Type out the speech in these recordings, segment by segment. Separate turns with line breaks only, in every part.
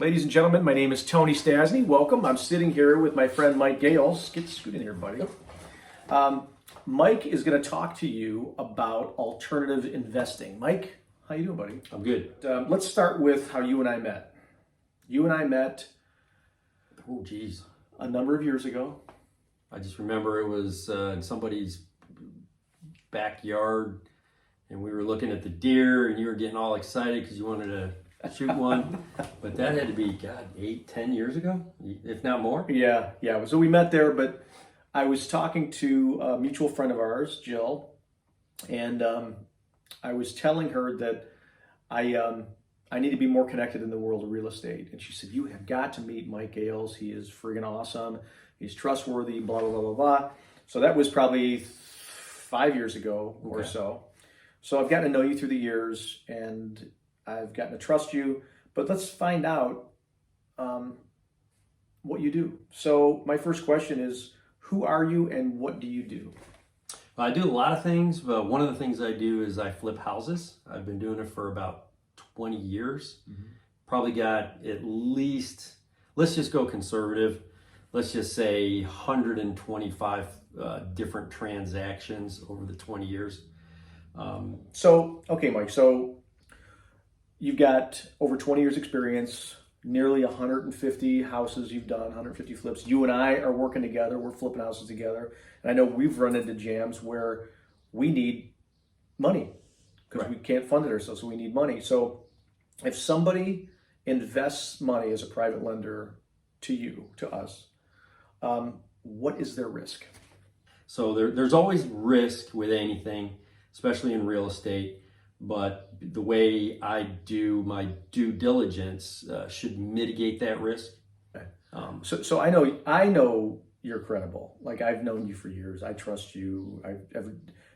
Ladies and gentlemen, my name is Tony Stastny. Welcome. I'm sitting here with my friend Mike Gales. Scoot in here, buddy. Mike is going to talk to you about alternative investing. Mike, how you doing, buddy?
I'm good.
Let's start with how you and I met. You and I met,
Oh, geez.
a number of years ago.
I just remember it was in somebody's backyard, and we were looking at the deer, and you were getting all excited because you wanted to shoot one. But that had to be, 8-10 years ago, if not more.
Yeah. So we met there, but I was talking to a mutual friend of ours, Jill, and I was telling her that I need to be more connected in the world of real estate. And she said, you have got to meet Mike Gales. He is friggin' awesome. He's trustworthy, blah, blah, blah, blah, blah. So that was probably 5 years ago or so. So I've gotten to know you through the years, and I've gotten to trust you. But let's find out what you do. So my first question is, who are you and what do you do?
I do a lot of things, but one of the things I do is I flip houses. I've been doing it for about 20 years. Probably got at least, let's just go conservative, let's just say 125 different transactions over the 20 years.
Okay, Mike, so you've got over 20 years experience, nearly 150 houses you've done, 150 flips. You and I are working together, we're flipping houses together. And I know we've run into jams where we need money because we can't fund it ourselves, so we need money. So if somebody invests money as a private lender to you, to us, what is their risk?
So there's always risk with anything, especially in real estate. But the way I do my due diligence should mitigate that risk.
Okay. So I know you're credible. Like, I've known you for years. I trust you.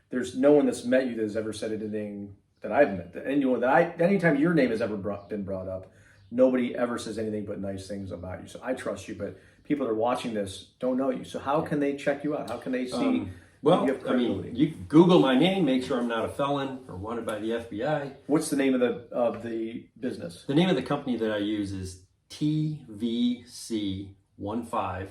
There's no one that's met you that has ever said anything that I've met. Anytime your name has ever been brought up, nobody ever says anything but nice things about you. So I trust you. But people that are watching this don't know you. So how can they check you out? How can they see?
Well, you Google my name, make sure I'm not a felon or wanted by the FBI.
What's the name of the business?
The name of the company that I use is TVC15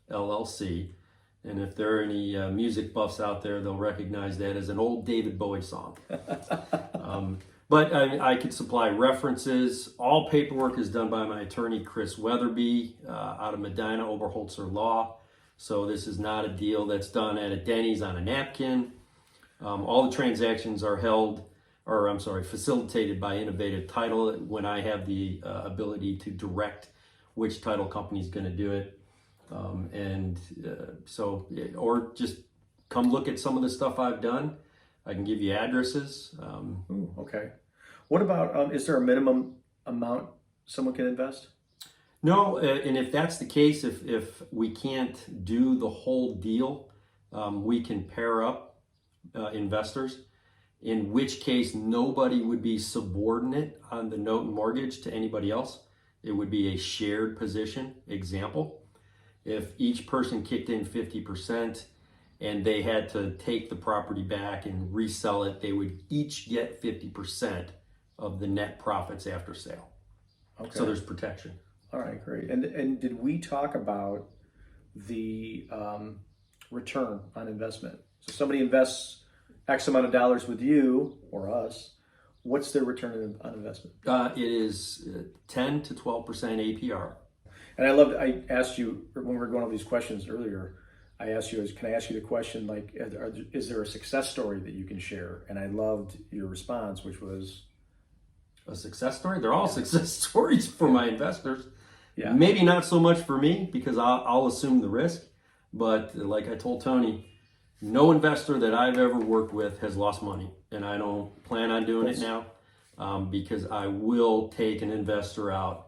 LLC. And if there are any music buffs out there, they'll recognize that as an old David Bowie song. But I could supply references. All paperwork is done by my attorney, Chris Weatherby, out of Medina, Oberholzer Law. So this is not a deal that's done at a Denny's on a napkin. All the transactions are facilitated by Innovative Title when I have the ability to direct which title company is going to do it. Or just come look at some of the stuff I've done. I can give you addresses.
Okay. What about, is there a minimum amount someone can invest?
No, and if that's the case, if we can't do the whole deal, we can pair up investors, in which case nobody would be subordinate on the note and mortgage to anybody else. It would be a shared position. Example, if each person kicked in 50% and they had to take the property back and resell it, they would each get 50% of the net profits after sale. Okay. So there's protection.
All right, great. And did we talk about the return on investment? So somebody invests X amount of dollars with you or us. What's their return on investment?
It is 10 to 12% APR.
And I asked you when we were going over these questions earlier, I asked you, can I ask you the question, like, is there a success story that you can share? And I loved your response, which was...
A success story? They're all success stories for my investors.
Yeah.
Maybe not so much for me because I'll assume the risk. But like I told Tony, no investor that I've ever worked with has lost money. And I don't plan on doing it now because I will take an investor out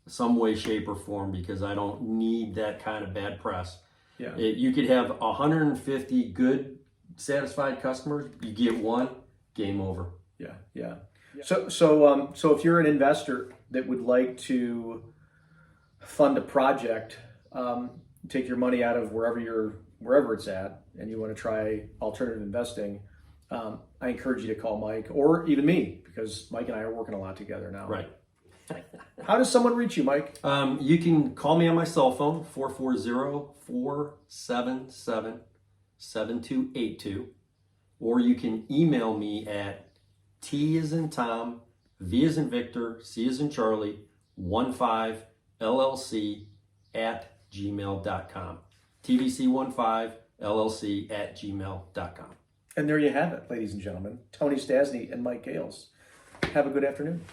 some way, shape, or form because I don't need that kind of bad press. Yeah. You could have 150 good, satisfied customers. You get one, game over.
Yeah. So if you're an investor that would like to fund a project, take your money out of wherever it's at, and you want to try alternative investing, I encourage you to call Mike or even me because Mike and I are working a lot together now.
Right.
How does someone reach you, Mike?
You can call me on my cell phone, 440-477-7282, or you can email me at T as in Tom, V as in Victor, C as in Charlie, 15LLC@gmail.com. TVC15LLC@gmail.com.
And there you have it, ladies and gentlemen. Tony Stastny and Mike Gales. Have a good afternoon.